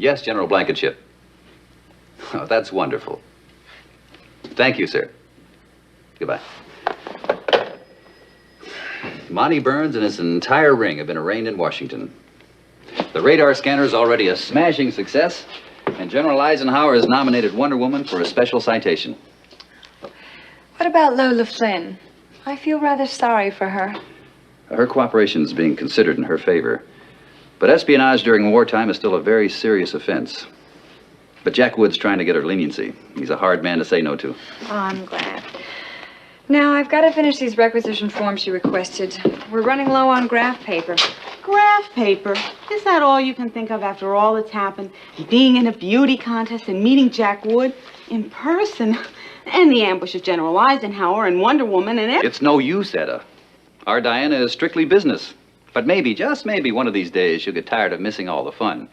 Yes, General Blankenship. Oh, that's wonderful. Thank you, sir. Goodbye. Monty Burns and his entire ring have been arraigned in Washington. The radar scanner is already a smashing success, and General Eisenhower has nominated Wonder Woman for a special citation. What about Lola Flynn? I feel rather sorry for her. Her cooperation is being considered in her favor. But espionage during wartime is still a very serious offense. But Jack Wood's trying to get her leniency. He's a hard man to say no to. Oh, I'm glad. Now, I've got to finish these requisition forms she requested. We're running low on graph paper. Graph paper? Is that all you can think of after all that's happened? Being in a beauty contest and meeting Jack Wood in person. And the ambush of General Eisenhower and Wonder Woman and everything. It's no use, Etta. Our Diana is strictly business. But maybe, just maybe, one of these days she'll get tired of missing all the fun.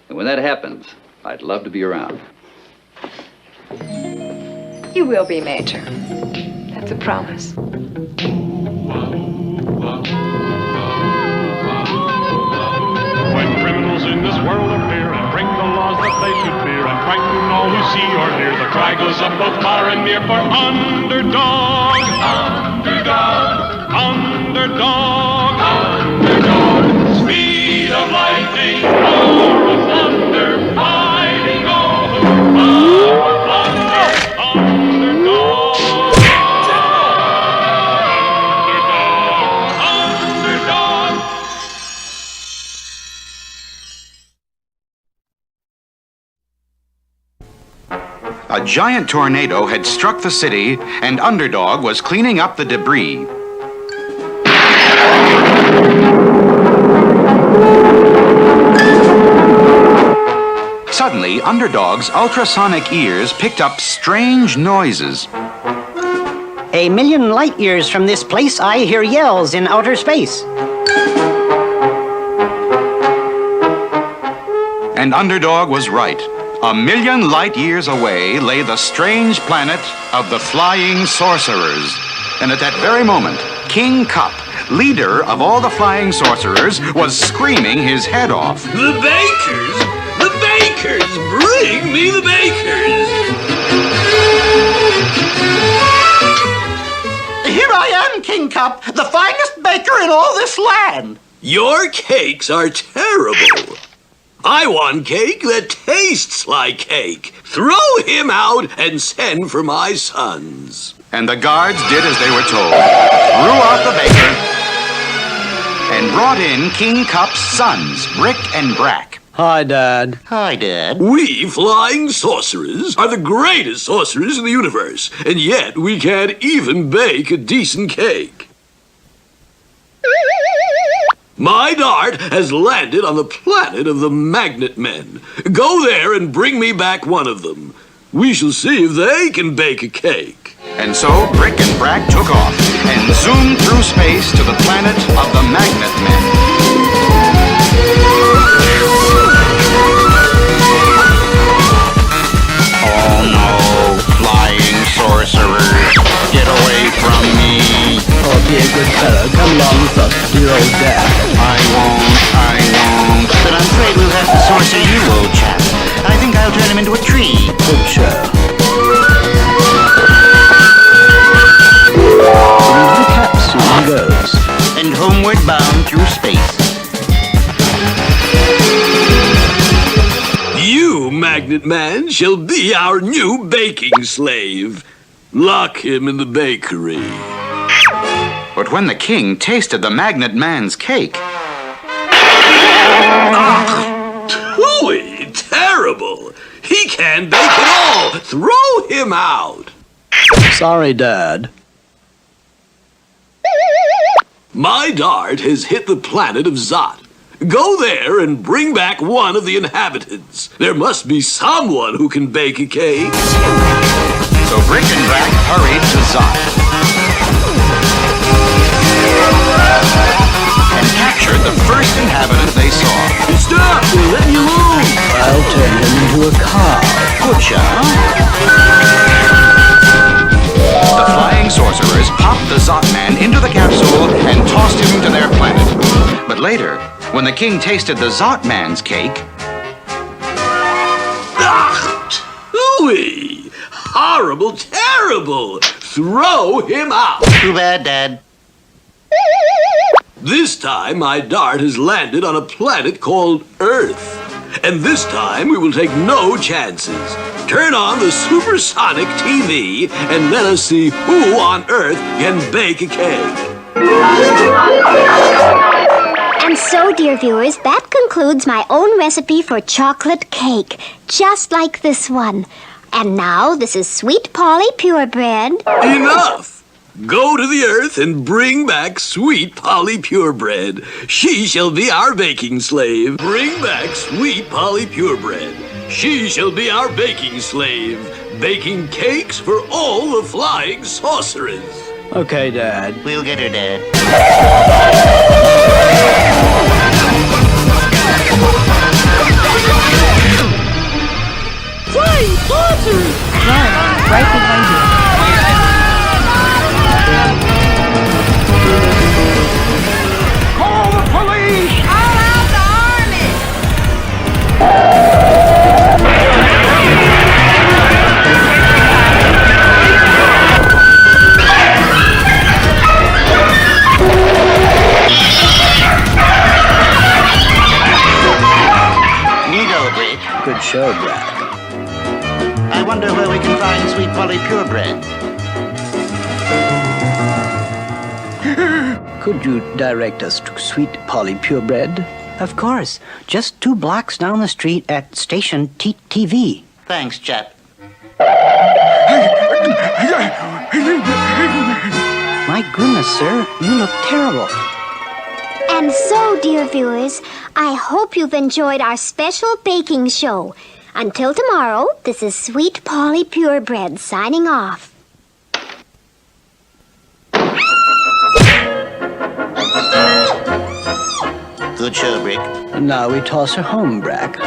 And when that happens, I'd love to be around. You will be, Major. That's a promise. When criminals in this world appear and break the laws that they should fear and frighten all who see or hear, the cry goes up both far and near for Underdog. Underdog. Underdog. Underdog. Speed of lightning, roar of thunder, fighting all who plunder. Underdog. Underdog. A giant tornado had struck the city, and Underdog was cleaning up the debris. Suddenly, Underdog's ultrasonic ears picked up strange noises. A million light years from this place, I hear yells in outer space. And Underdog was right. A million light years away lay the strange planet of the flying sorcerers. And at that very moment, King Cup, leader of all the flying sorcerers, was screaming his head off. The bakers! The bakers! Bring me the bakers! Here I am, King Cup, the finest baker in all this land. Your cakes are terrible. I want cake that tastes like cake. Throw him out and send for my sons. And the guards did as they were told. Threw out the baker and brought in King Cup's sons, Brick and Brack. Hi, Dad. Hi, Dad. We flying sorcerers are the greatest sorcerers in the universe, and yet we can't even bake a decent cake. My dart has landed on the planet of the Magnet Men. Go there and bring me back one of them. We shall see if they can bake a cake. And so Brick and Brack took off and zoomed through space to the planet of the Magnet Men. Oh no, flying sorcerers, get away from me. Oh, be a good fellow. Come along with us, dear old Dad. I won't. But I'm afraid we'll have to sorcer you, old chap. I think I'll turn him into a tree. Good show. Into the capsule he goes. And homeward bound through space. You, Magnet Man, shall be our new baking slave. Lock him in the bakery. But when the king tasted the Magnet Man's cake... Tooey! Terrible! He can't bake at all! Throw him out! Sorry, Dad. My dart has hit the planet of Zot. Go there and bring back one of the inhabitants. There must be someone who can bake a cake. So Brick and Brack hurried to Zot and captured the first inhabitant they saw. Stop! Let me alone! I'll turn him into a car. Butcher. The flying sorcerers popped the Zot Man into the capsule and tossed him to their planet. But later, when the king tasted the Zot Man's cake... horrible, terrible. Throw him out. Too bad, Dad. This time, my dart has landed on a planet called Earth. And this time, we will take no chances. Turn on the supersonic TV and let us see who on Earth can bake a cake. And so, dear viewers, that concludes my own recipe for chocolate cake, just like this one. And now, this is Sweet Polly Purebred. Enough! Go to the Earth and bring back Sweet Polly Purebred. She shall be our baking slave. Bring back Sweet Polly Purebred. She shall be our baking slave, baking cakes for all the flying sorcerers. Okay, Dad. We'll get her, Dad. Flying saucers! Right behind you. Call the police! Call out the army! Neato, Brick. Good show, Brad. I wonder where we can find Sweet Polly Purebred. Could you direct us to Sweet Polly Purebred? Of course. Just 2 blocks down the street at Station TV. Thanks, chap. My goodness, sir. You look terrible. And so, dear viewers, I hope you've enjoyed our special baking show. Until tomorrow, this is Sweet Polly Purebred signing off. Good show, Brick. And now we toss her home, Brack.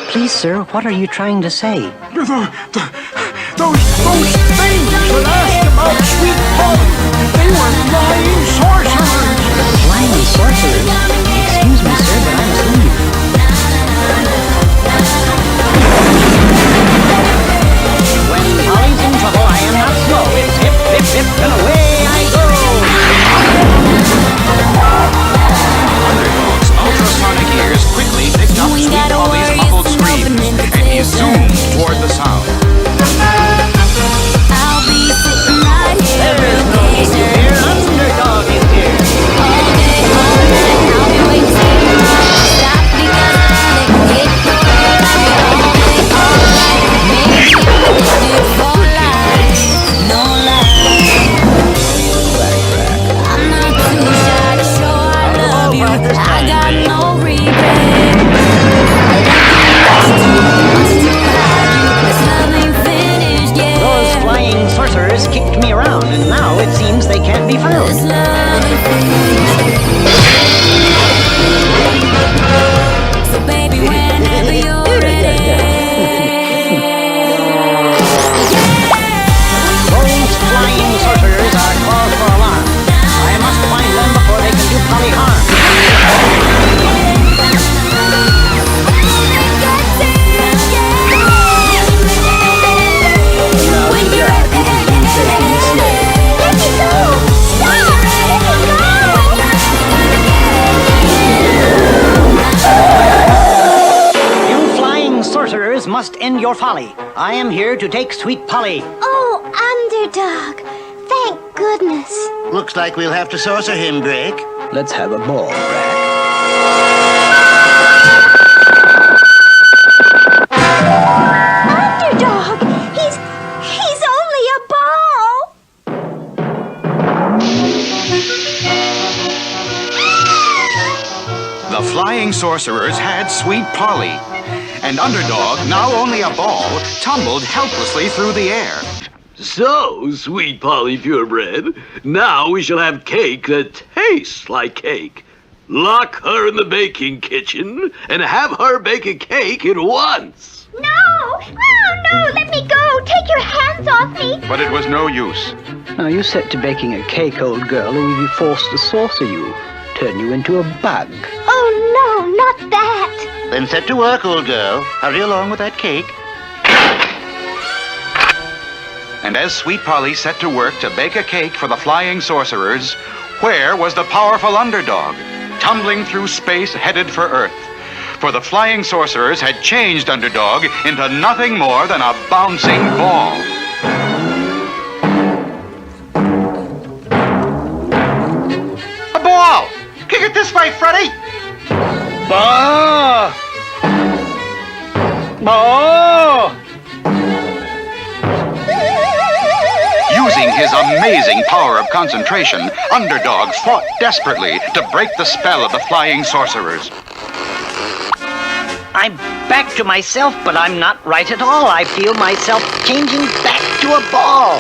Please, sir, what are you trying to say? Those things that asked about Sweet Polly, they were flying sorcerers. Flying sorcerers? Excuse me, sir, but I'm asleep. When Polly's in trouble, I am not slow. It's hip, hip, hip, and away I go. Underdog's ultrasonic ears quickly picked up Sweet Polly's muffled screams, and he zoomed toward the sound. I'll be sitting right here. There is no need to fear. Underdog is here. All day, all night, I'll be waiting to see you. Stop because I get cold. I'll be all day, all night. Maybe I'll live for life. No lie. I'm not too shy to show I love you. I got no regret. Much to hide you. This love ain't finished yet. Those flying sorcerers kicked me around, and now it seems they can't be found. This love ain't finished. So baby, whenever you're ready. Those flying sorcerers are cause for alarm. I must find them before they can do Polly harm. You flying sorcerers must end your folly. I am here to take Sweet Polly. Oh, Underdog. Thank goodness. Looks like we'll have to sorcer him, Brick. Let's have a ball, Brack. Underdog! He's only a ball! The flying sorcerers had Sweet Polly, and Underdog, now only a ball, tumbled helplessly through the air. So, Sweet Polly Purebred, now we shall have cake that tastes like cake. Lock her in the baking kitchen and have her bake a cake at once. No! Oh, no! Let me go! Take your hands off me! But it was no use. Now you set to baking a cake, old girl, or we'll be forced to saucer you. Turn you into a bug. Oh, no, not that. Then set to work, old girl. Hurry along with that cake. And as Sweet Polly set to work to bake a cake for the flying sorcerers, where was the powerful Underdog, tumbling through space headed for Earth? For the flying sorcerers had changed Underdog into nothing more than a bouncing ball. A ball! Kick it this way, Freddy! Ball! Ball! Using his amazing power of concentration, Underdog fought desperately to break the spell of the flying sorcerers. I'm back to myself, but I'm not right at all. I feel myself changing back to a ball.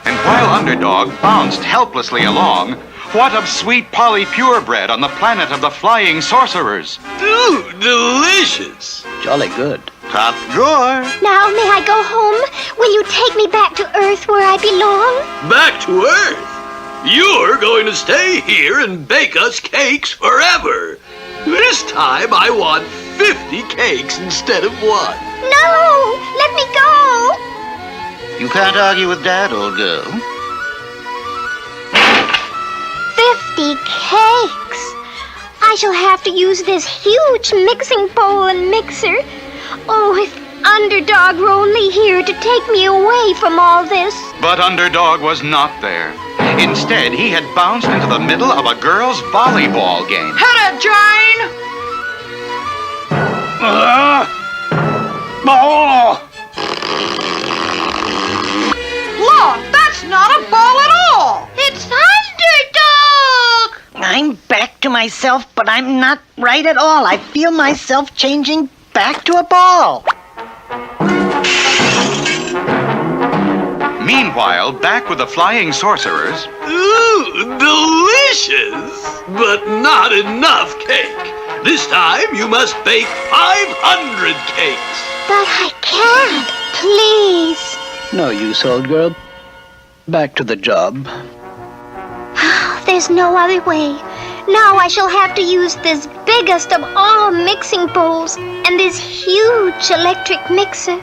And while Underdog bounced helplessly along, what of Sweet Polly Purebred on the planet of the flying sorcerers? Ooh, delicious. Jolly good. Top drawer. Now, may I go home? Will you take me back to Earth where I belong? Back to Earth? You're going to stay here and bake us cakes forever. This time I want 50 cakes instead of 1. No! Let me go! You can't argue with Dad, old girl. 50 cakes! I shall have to use this huge mixing bowl and mixer. Oh, if Underdog were only here to take me away from all this. But Underdog was not there. Instead, he had bounced into the middle of a girls' volleyball game. Hit it, Jane! Ball! Look, that's not a ball at all! It's Underdog! I'm back to myself, but I'm not right at all. I feel myself changing back to a ball. Meanwhile, back with the flying sorcerers, Ooh, delicious. But not enough cake. This time you must bake 500 cakes. But I can't. Please. No use, old girl. Back to the job. There's no other way. Now I shall have to use this biggest of all mixing bowls and this huge electric mixer.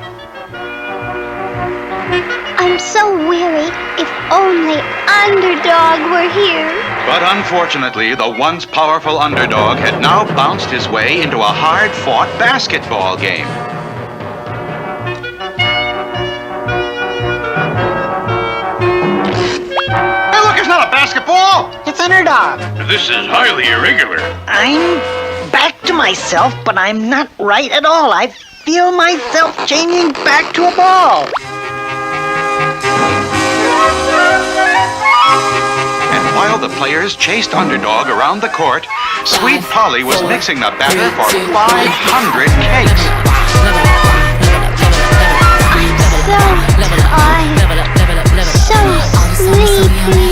I'm so weary. If only Underdog were here. but unfortunately, the once powerful Underdog had now bounced his way into a hard-fought basketball game. Hey, look, it's not a basketball! It's Underdog. This is highly irregular. I'm back to myself, but I'm not right at all. I feel myself changing back to a ball. And while the players chased Underdog around the court, Sweet Polly was mixing the batter for 500 cakes. So sleepy.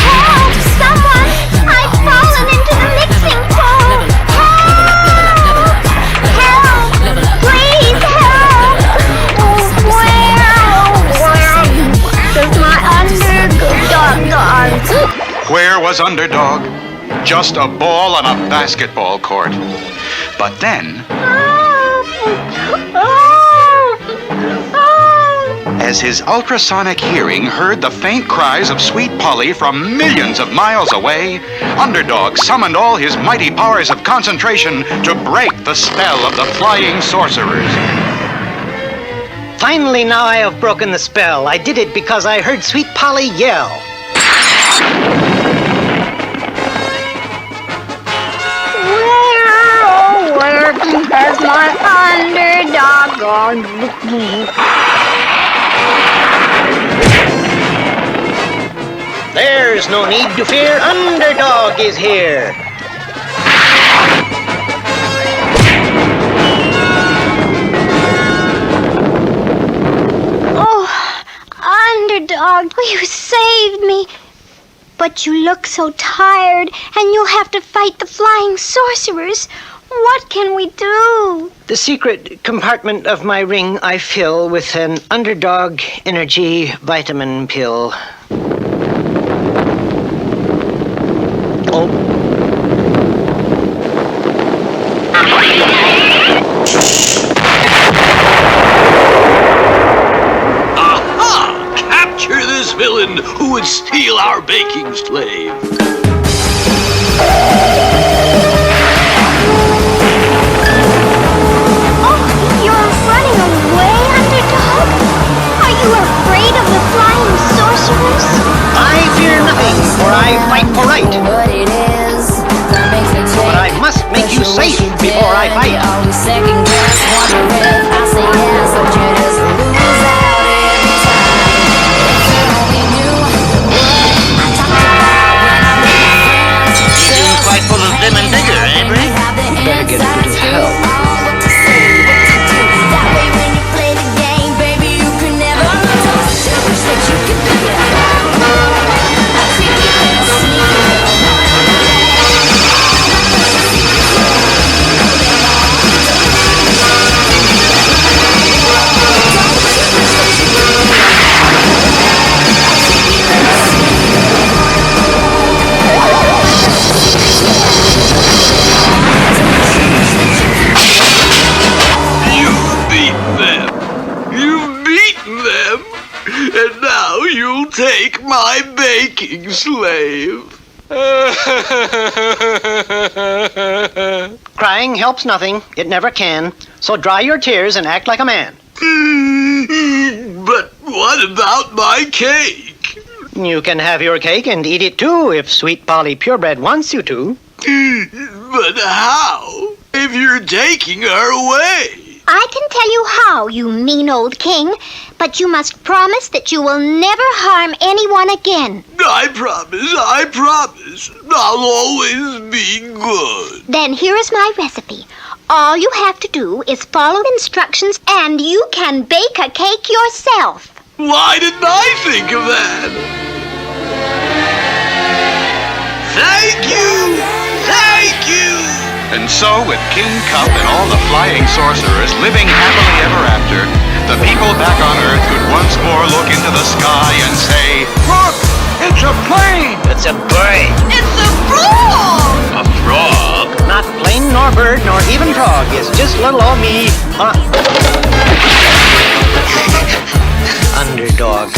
Help! Someone! I've fallen into the mixing bowl! Help! Help! Please help! Where does my Underdog gone? Where was Underdog? Just a ball on a basketball court. But then, as his ultrasonic hearing heard the faint cries of Sweet Polly from millions of miles away, Underdog summoned all his mighty powers of concentration to break the spell of the flying sorcerers. Finally, now I have broken the spell. I did it because I heard Sweet Polly yell. Where has my Underdog gone? There's no need to fear. Underdog is here. Oh, Underdog, you saved me. But you look so tired, and you'll have to fight the flying sorcerers. What can we do? The secret compartment of my ring I fill with an Underdog energy vitamin pill. Aha! Capture this villain who would steal our baking slave. You're running away, Underdog? Are you afraid of the flying sorcerers? I fear nothing, for I fight for right. But I must make you safe before I fight. Seems quite full of vim and vigor, eh, Bree? Better get a bit of help. And now you'll take my baking slave. Crying helps nothing. It never can. So dry your tears and act like a man. But what about my cake? You can have your cake and eat it too if Sweet Polly Purebred wants you to. But how? If you're taking her away? I can tell you how, you mean old king, but you must promise that you will never harm anyone again. I promise. I'll always be good. Then here is my recipe. All you have to do is follow the instructions and you can bake a cake yourself. Why didn't I think of that? Thank you! Thank you! And so, with King Cup and all the flying sorcerers living happily ever after, the people back on Earth could once more look into the sky and say, "Look! It's a plane!" It's a bird. It's a frog! A frog? Not plane, nor bird, nor even frog. It's just little old me. Underdog.